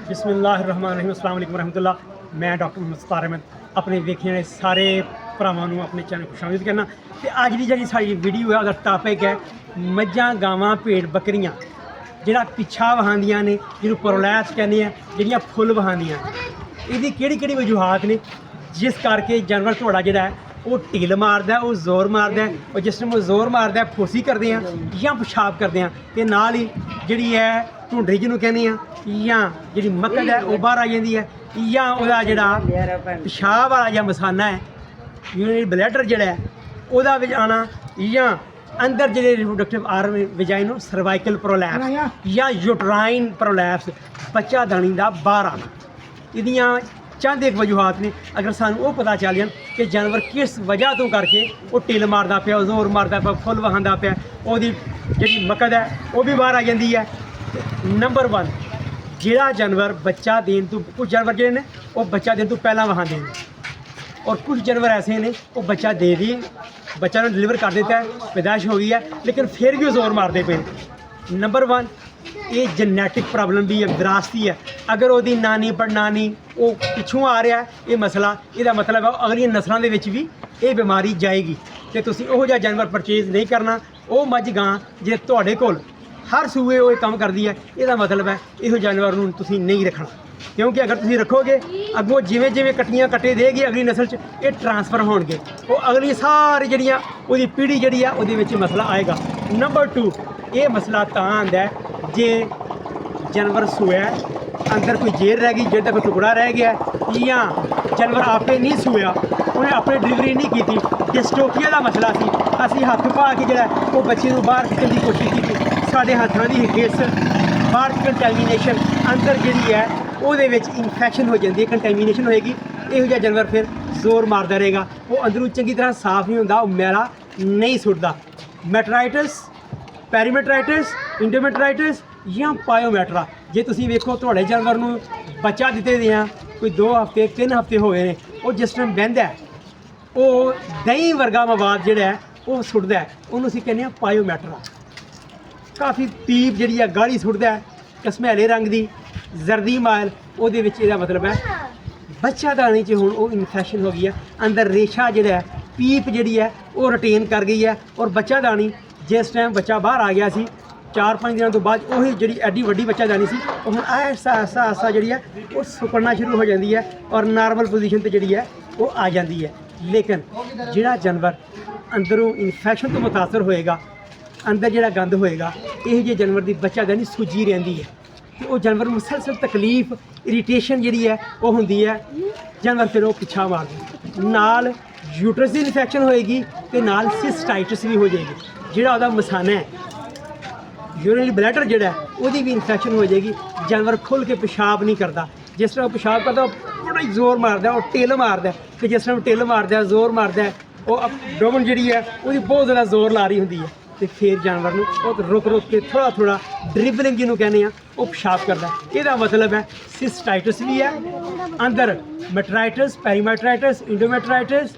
बिस्मिल्लाहिर्रहमानिर्रहीम अस्सलाम वालेकुम रहमतुल्लाह। मैं डॉक्टर मुख्तार अहमद अपने वेखने वाले सारे भरावां नूं अपने चैनल को शामिल करना। तो अज की जी साड़ी वीडियो है, अगर टॉपिक है मझां गावां भेड़ बकरियां जिहड़ा पिछा वहांदियां ने, जिन्होंने प्रोलैप्स कहने हैं, जिहड़ियां फुल वहांदियां, इहदी किहड़ी वजूहात ने जिस करके जानवर थोड़ा जिहड़ा है वो ढिल मारदा, वो जोर मारदा, और जिस टाइम वो जोर मारदा फोसी करते हैं या पेशाब करते हैं तो नाल ही जिहड़ी है ढूंढरी जिन्होंने कहने या जी मक्कड़ है वो बाहर आ जाती है, या वह जो पेशाब वाला जो मसाना है यूरिनरी ब्लैडर जोड़ा है वह आना, या अंदर जो रिप्रोडक्टिव आर्म वजाइनो सर्वाइकल प्रोलैप्स या यूट्राइन प्रोलैप्स बच्चा दानी का बाहर आना। इहदियां चंद एक वजूहात ने। अगर सानू वो पता चल जाए कि जानवर किस वजह तो करके वो ढिल मारदा पिया, जोर मारदा पिया, फुल वहांदा पिया, वो जी मक्कड़ है वो भी बाहर आ जाती है। नंबर 1 जिहड़ा जानवर बच्चा देने तो, कुछ जानवर जिहड़े ने वो बच्चा देने तो पहला वहांदे ने, और कुछ जानवर ऐसे ने वो बच्चा दे दी, बच्चा ने डिलीवर कर देता है, पैदाइश हो गई है, लेकिन फिर भी जोर मारते पे। नंबर 1 ये जेनेटिक प्रॉब्लम भी है, विरासती है। अगर वो नानी पड़नानी वो पिछों आ रहा है ये मसला, यदा मतलब है अगली नस्लों के भी ये बीमारी जाएगी। तो तुसीं उहो जिहा जानवर परचेज नहीं करना। वो मझ गां जे तुहाडे कोल हर सूए वो काम करती है, यदा मतलब है इहो जानवर नूं तुसीं नहीं रखना, क्योंकि अगर तुसीं रखोगे अगों जिवें जिवें कट्टियां कट्टे देगी अगली नस्ल च ये ट्रांसफर होणगे, वो अगली सारी जिहड़ियां उहदी पीढ़ी जिहड़ी है उहदे विच मसला आएगा। नंबर 2 ये मसला तां आंदा है जे जानवर सोया अंदर कोई जेर रह गई, जेर का कोई टुकड़ा रह गया, या जानवर आपे नहीं सोया, उन्हें अपनी डिलीवरी नहीं की, डिस्टोपिया का मसला सी, असीं हत्थ पा के जिहड़ा वो बच्चे को बाहर खिच्चण की कोशिश की, साडे हत्थां दी हिस्स बाहर कंटैमीनेशन अंदर जिहड़ी है ਉਹਦੇ ਵਿੱਚ इन्फैक्शन हो जाती है, कंटैमीनेशन होएगी। ਇਹੋ ਜਿਹਾ जानवर फिर जोर मारता रहेगा, वो अंदरों चंगी तरह साफ नहीं होंदा, वो मैला नहीं सुटदा। मैटराइटिस, पैरीमेट्राइटिस, इंडोमेट्राइटिस या पायोमेट्रा, जे तुसीं वेखो तुहाडे जानवर नूं बच्चा दिते दे आ कोई 2 हफ्ते 3 हफ्ते होए ने, वो जिस टाइम बਹਿੰਦਾ वो दही वर्गा मवाद जिहड़ा है वो सुटदा है, ਉਹਨੂੰ ਅਸੀਂ ਕਹਿੰਦੇ ਆ पायोमेट्रा। काफ़ी पीप जिहड़ी है गाढ़ी सुटदा है, कसमैले रंग की जर्दी माल, वो मतलब है बच्चा दाने च हुण वो इन्फैक्शन हो गई है, अंदर रेशा जिहड़ा है पीप जिहड़ी है वो रिटेन कर गई है, और बच्चा दानी जिस टाइम बच्चा बाहर आ गया सी 4-5 दिनों तो बाद वही जिहड़ी एडी वड्डी बच्चा दानी सी हुण ऐसा जिहड़ी है वो सुकड़ना शुरू हो जाती है, और नॉर्मल पोजीशन ते जिहड़ी है वो आ जाती है। लेकिन जिहड़ा जानवर अंदरों इन्फैक्शन तो मुतासर होएगा, अंदर जिहड़ा गंद होएगा, इहो जिहे जानवर की बच्चा दानी सुजी रहिंदी है, तो वो जानवर मुसलसल तकलीफ इरीटेशन जिहड़ी है वो हुंदी है, जानवर फिर वो पिछा मारदा, नाल यूट्रस की इन्फैक्शन होएगी तो नाल सिस्टाइटिस भी हो जाएगी, जिहड़ा उहदा मसाना है यूरिनरी ब्लैडर जिहड़ा है उसदी भी इन्फैक्शन हो जाएगी। जानवर खुल के पेशाब नहीं करता, जिस तरह पेशाब करता बड़ा ही जोर मारदा, वो टिल मारदा, तो जिस तरह टिल मारदा जोर मारदा वो डोमन जिहड़ी है उसदी बहुत ज़्यादा जोर ला रही हुंदी है, तो फिर जानवर नूं रुक रुक के थोड़ा ड्रिबलिंग जिन्होंने कहने वो पेशाब करता है। यदा मतलब है सिस्टाइटिस भी है अंदर, मैटराइटिस, पैरीमेट्राइटिस, इंडोमेट्राइटिस,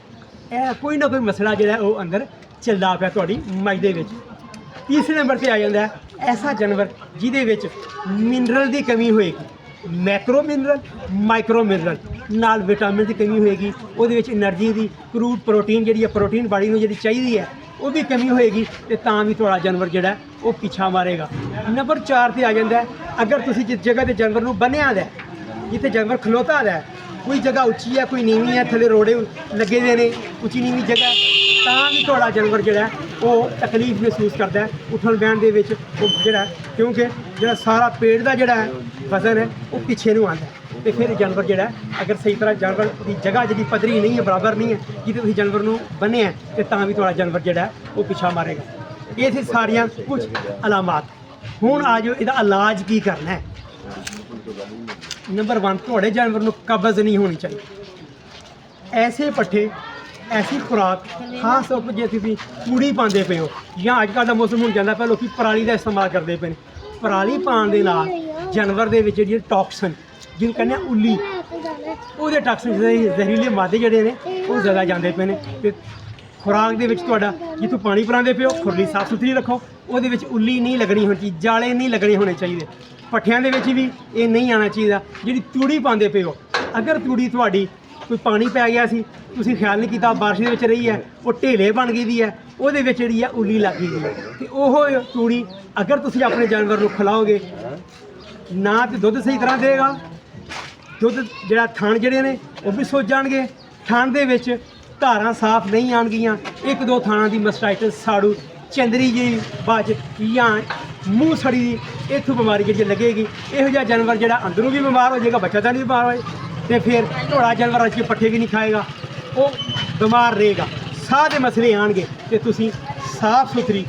कोई ना कोई मसला जो है वो अंदर चलता पाया तुहाडी मझ दे विच। तीसरे नंबर पर आ जाता है ऐसा जानवर जिहदे विच मिनरल की कमी होएगी, मैक्रो मिनरल, माइक्रो मिनरल, नाल विटामिन की कमी होएगी, वो एनर्जी की क्रूड प्रोटीन जिहड़ी है प्रोटीन बॉडी नूं जिहड़ी चाहिए है वो भी कमी होएगी, तो तां भी थोड़ा जानवर जिहड़ा वो पीछा मारेगा। नंबर 4 पर आ जाता है अगर तुसीं जिस जगह ते जानवर नूं बन्निया दा जिथे जानवर खलोता है, कोई जगह उच्ची है कोई नीवी है, थले रोड़े लगे दे ने, उच्ची नीवी जगह, तां भी थोड़ा जानवर जिहड़ा वो तकलीफ महसूस करता है उठन बहन दे विच, वो जिहड़ा क्योंकि जिहड़ा सारा पेट का जिहड़ा वजन है वो पिछे नूं आंदा है, तो फिर जानवर जिहड़ा अगर सही तरह जानवर की जगह जी पद्धरी नहीं है, बराबर नहीं है, जिथे तुसीं जानवर नूं बन्निया तो तां भी थोड़ा जानवर जिहड़ा वो पिछा मारेगा। ये थे सारियां कुछ अलामात। हुण आ जाओ इहदा इलाज की करना है। नंबर 1 थोड़े जानवर नूं कब्ज़ नहीं होनी चाहिए, ऐसे पट्ठे ऐसी खुराक खास तौर पर जे तुसीं कूड़ी पाते पे हो, या अजकल का मौसम हो जाता पे लोग पराली का इस्तेमाल करते पे, पराली पाने के नाल जानवर के जिहड़े टॉक्सिन जिन्हें कहने उल्ली, वो टॉक्सिन जहरीले मादे जिहड़े ने वो ज़्यादा जाते पे ने। खुराक दे विच तुहाडा जित्थों पानी पिलांदे पिओ खुरली साफ सुथरी रखो, वो उल्ली नहीं लगनी होनी चाहिए, जाले नहीं लगने होने चाहिए। ਪੱਠਿਆਂ ਦੇ ਵਿੱਚ ਵੀ ਇਹ ਨਹੀਂ ਆਉਣਾ ਚਾਹੀਦਾ। ਜਿਹੜੀ ਤੂੜੀ ਪਾਉਂਦੇ ਪਏ ਹੋ, ਅਗਰ ਤੂੜੀ ਤੁਹਾਡੀ ਕੋਈ ਪਾਣੀ ਪੈ ਗਿਆ ਸੀ, ਤੁਸੀਂ ਖਿਆਲ ਨਹੀਂ ਕੀਤਾ, ਬਾਰਿਸ਼ ਦੇ ਵਿੱਚ ਰਹੀ ਹੈ, ਉਹ ਢੇਲੇ ਬਣ ਗਈ ਦੀ ਹੈ, ਉਹਦੇ ਵਿੱਚ ਜਿਹੜੀ ਆ ਉੱਲੀ ਲੱਗ ਗਈ ਹੈ, ਤੇ ਉਹ ਤੂੜੀ ਅਗਰ ਤੁਸੀਂ ਆਪਣੇ ਜਾਨਵਰ ਨੂੰ ਖਿਲਾਓਗੇ ਨਾ ਤੇ ਦੁੱਧ ਸਹੀ ਤਰ੍ਹਾਂ ਦੇਗਾ, ਦੁੱਧ ਜਿਹੜਾ ਥਣ ਜਿਹੜੇ ਨੇ ਉਹ ਵੀ ਸੁੱਜ ਜਾਣਗੇ, ਥਣ ਦੇ ਵਿੱਚ ਧਾਰਾਂ ਸਾਫ਼ ਨਹੀਂ ਆਉਣਗੀਆਂ, ਇੱਕ ਦੋ ਥਾਣਾ ਦੀ ਮਸਟਾਈਟਸ, ਸਾੜੂ, ਚੰਦਰੀ ਜੀ ਬਾਜ ਜਾਂ ਮੂੰਹ ਸੜੀ ਦੀ ਇੱਥੋਂ ਬਿਮਾਰੀ ਜਿਹੜੀ ਲੱਗੇਗੀ। ਇਹੋ ਜਿਹਾ ਜਾਨਵਰ ਜਿਹੜਾ ਅੰਦਰੋਂ ਵੀ ਬਿਮਾਰ ਹੋ ਜਾਏਗਾ, ਬੱਚਾ ਤਾਂ ਨਹੀਂ ਬਿਮਾਰ ਹੋਏ, ਤੇ ਫਿਰ ਢੋੜਾ ਜਾਨਵਰ ਅੱਜ ਕੇ ਪੱਠੇ ਵੀ ਨਹੀਂ ਖਾਏਗਾ, ਉਹ ਬਿਮਾਰ ਰਹੇਗਾ, ਸਾਹ ਦੇ ਮਸਲੇ ਆਉਣਗੇ। ਤੇ ਤੁਸੀਂ ਸਾਫ਼ ਸੁਥਰੀ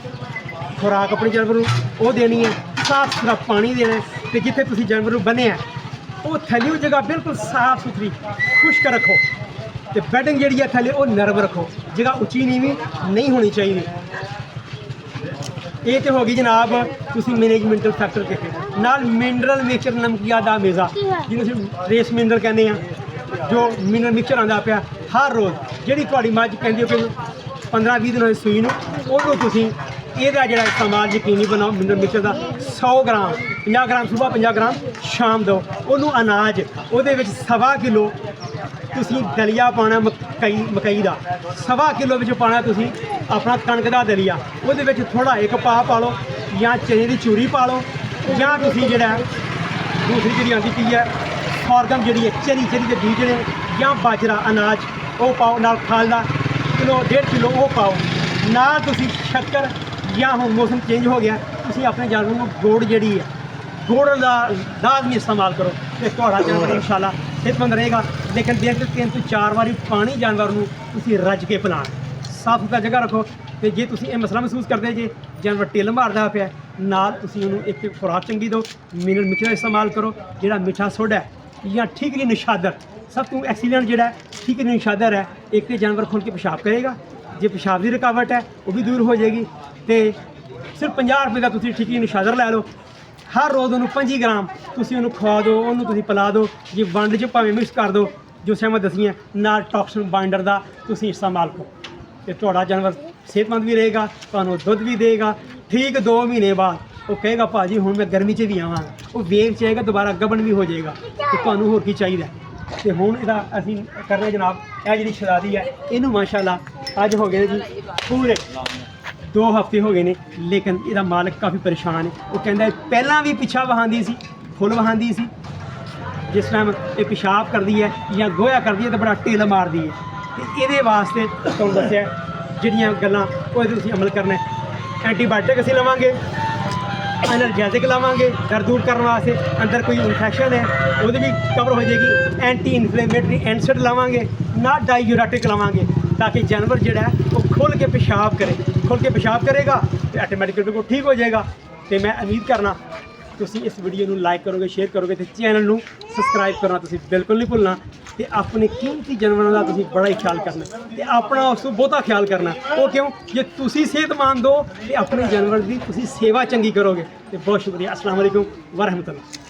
ਖੁਰਾਕ ਆਪਣੇ ਜਾਨਵਰ ਨੂੰ ਉਹ ਦੇਣੀ ਹੈ, ਸਾਫ਼ ਸੁਥਰਾ ਪਾਣੀ ਦੇਣਾ ਹੈ, ਤੇ ਜਿੱਥੇ ਤੁਸੀਂ ਜਾਨਵਰ ਨੂੰ ਬੰਨਿਆ ਉਹ ਥੱਲੇ ਉਹ ਜਗ੍ਹਾ ਬਿਲਕੁਲ ਸਾਫ਼ ਸੁਥਰੀ ਖੁਸ਼ਕ ਰੱਖੋ, ਤੇ ਬੈਡਿੰਗ ਜਿਹੜੀ ਹੈ ਥੱਲੇ ਉਹ ਨਰਮ ਰੱਖੋ, ਜਗ੍ਹਾ ਉੱਚੀ ਨੀਵੀਂ ਨਹੀਂ ਹੋਣੀ ਚਾਹੀਦੀ। ਇਹ ਤੇ ਹੋ ਗਈ ਜਨਾਬ ਤੁਸੀਂ ਮੈਨੇਜਮੈਂਟਲ ਫੈਕਟਰ ਕਿਤੇ ਨਾਲ ਮਿਨਰਲ ਮਿਕਸਚਰ ਨਮਕੀਆ ਦਾ ਮੇਜ਼ਾ, ਜਿਹਨੂੰ ਅਸੀਂ ਰੇਸ ਮਿਨਰਲ ਕਹਿੰਦੇ ਆ, ਜੋ ਮਿਨਰਲ ਮਿਕਸਚਰ ਆਉਂਦਾ ਪਿਆ ਹਰ ਰੋਜ਼, ਜਿਹੜੀ ਤੁਹਾਡੀ ਮੱਝ ਕਹਿੰਦੀ ਹੋ ਕਿ 15-20 ਦਿਨ ਹੋਏ ਸੂਈ ਨੂੰ, ਉਹਨੂੰ ਤੁਸੀਂ ਇਹਦਾ ਜਿਹੜਾ ਇਸਤੇਮਾਲ ਯਕੀਨੀ ਬਣਾਓ। ਮਿਨਰਲ ਮਿਕਸਚਰ ਦਾ 100 ਗ੍ਰਾਮ, 50 ਗ੍ਰਾਮ ਸੁਬਾਹ, 50 ਗ੍ਰਾਮ ਸ਼ਾਮ ਦਿਓ। ਉਹਨੂੰ ਅਨਾਜ ਉਹਦੇ ਵਿੱਚ 1.25 ਕਿਲੋ ਤੁਸੀਂ ਦਲੀਆ ਪਾਉਣਾ, ਮਕਈ ਦਾ 1.25 ਕਿਲੋ ਵਿੱਚ ਪਾਉਣਾ ਤੁਸੀਂ ਆਪਣਾ ਕਣਕ ਦਾ ਦਲੀਆ, ਉਹਦੇ ਵਿੱਚ ਥੋੜਾ ਇੱਕ ਪਾ ਲਓ, ਜਾਂ ਚਨੇ ਦੀ ਚੂਰੀ ਪਾ ਲਓ, ਜਾਂ ਤੁਸੀਂ ਜਿਹੜਾ ਦੂਸਰੀ ਜਿਹੜੀ ਆਉਂਦੀ ਪਈ ਹੈ ਸੌਰਗਮ ਜਿਹੜੀ ਹੈ ਚਰੀ ਦੇ ਬੀਜ ਨੇ, ਜਾਂ ਬਾਜਰਾ ਅਨਾਜ ਉਹ ਪਾਓ, ਨਾਲ ਖਾਲ ਦਾ ਕਿਲੋ 1.5 ਕਿਲੋ ਉਹ ਪਾਓ, ਨਾਲ ਤੁਸੀਂ ਸ਼ੱਕਰ, ਜਾਂ ਹੁਣ ਮੌਸਮ ਚੇਂਜ ਹੋ ਗਿਆ ਤੁਸੀਂ ਆਪਣੇ ਜਾਨਵਰ ਨੂੰ ਗੁੜ ਜਿਹੜੀ ਹੈ ਗੁੜ ਦਾ ਲਾਜ਼ਮੀ ਇਸਤੇਮਾਲ ਕਰੋ, ਤੇ ਤੁਹਾਡਾ ਜਾਨਵਰ ਇਨਸ਼ਾਅੱਲਾ ਸਿਹਤਮੰਦ ਰਹੇਗਾ। ਲੇਕਿਨ ਦਿਨ 'ਚ 3 ਤੋਂ 4 ਵਾਰੀ ਪਾਣੀ ਜਾਨਵਰ ਨੂੰ ਤੁਸੀਂ ਰੱਜ ਕੇ ਪਿਲਾਉਣਾ, ਸਾਫ਼ ਸੁਥਰਾ ਜਗ੍ਹਾ ਰੱਖੋ। ਤੇ ਜੇ ਤੁਸੀਂ ਇਹ ਮਸਲਾ ਮਹਿਸੂਸ ਕਰਦੇ ਜੇ ਜਾਨਵਰ ਢਿੱਲ ਮਾਰਦਾ ਪਿਆ, ਨਾਲ ਤੁਸੀਂ ਉਹਨੂੰ ਇੱਕ ਖੁਰਾਕ ਚੰਗੀ ਦਿਓ, ਮਿਨਰਲ ਮਿਕਸਚਰ ਇਸਤੇਮਾਲ ਕਰੋ, ਜਿਹੜਾ ਮਿੱਠਾ ਸੋਡਾ ਹੈ ਜਾਂ ਠੀਕਰੀ ਨਿਸ਼ਾਦਰ, ਸਭ ਤੋਂ ਐਕਸੀਲੈਂਟ ਜਿਹੜਾ ਠੀਕਰੀ ਨਿਸ਼ਾਦਰ ਹੈ, ਇੱਕ ਤੇ ਜਾਨਵਰ ਖੁੱਲ੍ਹ ਕੇ ਪਿਸ਼ਾਬ ਕਰੇਗਾ, ਜੇ ਪਿਸ਼ਾਬ ਦੀ ਰੁਕਾਵਟ ਹੈ ਉਹ ਵੀ ਦੂਰ ਹੋ ਜਾਏਗੀ। ਤੇ ਸਿਰਫ 50 ਰੁਪਏ ਦਾ ਤੁਸੀਂ ਠੀਕਰੀ ਨਿਸ਼ਾਦਰ ਲੈ ਲਓ, ਹਰ ਰੋਜ਼ ਉਹਨੂੰ 25 ਗ੍ਰਾਮ ਤੁਸੀਂ ਉਹਨੂੰ ਖਵਾ ਦਿਓ, ਉਹਨੂੰ ਤੁਸੀਂ ਪਿਲਾ ਦਿਓ, ਜੇ ਵੰਡ 'ਚ ਭਾਵੇਂ ਮਿਕਸ ਕਰ ਦਿਓ, ਜੋ ਸਹਿਮਤ ਦਸੀਆਂ ਨਾਲ ਟੌਕਸਿਨ ਬਾਈਂਡਰ ਦਾ ਤੁਸੀਂ ਇਸਤੇਮਾਲ ਕਰੋ, ਤੇ ਤੁਹਾਡਾ ਜਾਨਵਰ ਸਿਹਤਮੰਦ ਵੀ ਰਹੇਗਾ, ਤੁਹਾਨੂੰ ਦੁੱਧ ਵੀ ਦੇਗਾ। ਠੀਕ 2 ਮਹੀਨੇ ਬਾਅਦ ਉਹ ਕਹੇਗਾ ਭਾਜੀ ਹੁਣ ਮੈਂ ਗਰਮੀ 'ਚ ਵੀ ਆਵਾਂ, ਉਹ ਵੇਵ 'ਚ ਆਏਗਾ, ਦੁਬਾਰਾ ਗੱਭਣ ਵੀ ਹੋ ਜਾਏਗਾ, ਤੇ ਤੁਹਾਨੂੰ ਹੋਰ ਕੀ ਚਾਹੀਦਾ। ਤੇ ਹੁਣ ਇਹਦਾ ਅਸੀਂ ਕਰਨਾ ਜਨਾਬ, ਇਹ ਜਿਹੜੀ ਸ਼ਰਾਦੀ ਹੈ ਇਹਨੂੰ ਮਾਸ਼ਾਅੱਲਾ ਅੱਜ ਹੋ ਗਏ ਨੇ ਜੀ ਪੂਰੇ 2 ਹਫ਼ਤੇ ਹੋ ਗਏ ਨੇ, ਲੇਕਿਨ ਇਹਦਾ ਮਾਲਕ ਕਾਫੀ ਪਰੇਸ਼ਾਨ ਹੈ। ਉਹ ਕਹਿੰਦਾ ਪਹਿਲਾਂ ਵੀ ਪਿੱਛਾ ਵਹਾਉਂਦੀ ਸੀ, ਫੁੱਲ ਵਹਾਉਂਦੀ ਸੀ, ਜਿਸ ਟਾਈਮ ਇਹ ਪਿਸ਼ਾਬ ਕਰਦੀ ਹੈ ਜਾਂ ਗੋਹਾ ਕਰਦੀ ਹੈ ਤਾਂ ਬੜਾ ਢਿੱਲ ਮਾਰਦੀ ਹੈ, ਤੇ ਇਹਦੇ ਵਾਸਤੇ ਤੁਹਾਨੂੰ ਦੱਸਿਆ ਜਿਹੜੀਆਂ ਗੱਲਾਂ ਉਹਦੇ ਤੁਸੀਂ ਅਮਲ ਕਰਨਾ ਹੈ। ਐਂਟੀਬਾਇਓਟਿਕ ਅਸੀਂ ਲਵਾਂਗੇ, ਐਨਰਜੈਟਿਕ ਲਵਾਂਗੇ ਦਰਦ ਦੂਰ ਕਰਨ ਵਾਸਤੇ, ਅੰਦਰ ਕੋਈ ਇਨਫੈਕਸ਼ਨ ਹੈ ਉਹਦੇ ਵੀ ਕਵਰ ਹੋ ਜਾਏਗੀ, ਐਂਟੀ ਇਨਫਲੇਮੇਟਰੀ ਐਂਟੀਸਾਈਡ ਲਵਾਂਗੇ, ਨਾਲ ਡਾਈਯੂਰੈਟਿਕ ਲਵਾਂਗੇ, ਤਾਂ ਕਿ ਜਾਨਵਰ ਜਿਹੜਾ ਹੈ ਉਹ ਖੁੱਲ੍ਹ ਕੇ ਪਿਸ਼ਾਬ ਕਰੇ, ਖੁੱਲ੍ਹ ਕੇ ਪਿਸ਼ਾਬ ਕਰੇਗਾ ਤੇ ਆਟੋਮੈਟਿਕਲੀ ਬਿਲਕੁਲ ਠੀਕ ਹੋ ਜਾਏਗਾ। ਤੇ ਮੈਂ ਉਮੀਦ ਕਰਨਾ ਤੁਸੀਂ ਇਸ ਵੀਡੀਓ ਨੂੰ ਲਾਈਕ ਕਰੋਗੇ, ਸ਼ੇਅਰ ਕਰੋਗੇ, ਤੇ ਚੈਨਲ ਨੂੰ ਸਬਸਕ੍ਰਾਈਬ ਕਰਨਾ ਤੁਸੀਂ ਬਿਲਕੁਲ ਨਹੀਂ ਭੁੱਲਣਾ, ਤੇ ਆਪਣੇ ਕੀਮਤੀ ਜਾਨਵਰਾਂ ਦਾ ਤੁਸੀਂ ਬੜਾ ਹੀ ਖਿਆਲ ਕਰਨਾ, ਤੇ ਆਪਣਾ ਉਸ ਤੋਂ ਬਹੁਤਾ ਖਿਆਲ ਕਰਨਾ। ਉਹ ਕਿਉਂ? ਜੇ ਤੁਸੀਂ ਸਿਹਤਮੰਦ ਹੋ ਤੇ ਆਪਣੇ ਜਾਨਵਰ ਦੀ ਤੁਸੀਂ ਸੇਵਾ ਚੰਗੀ ਕਰੋਗੇ। ਤੇ ਬਹੁਤ ਸ਼ੁਕਰੀਆ। ਅਸਲਾਮ ਵਾਲੇਕੁਮ ਵਰਹਿਮਤੁल्लाह।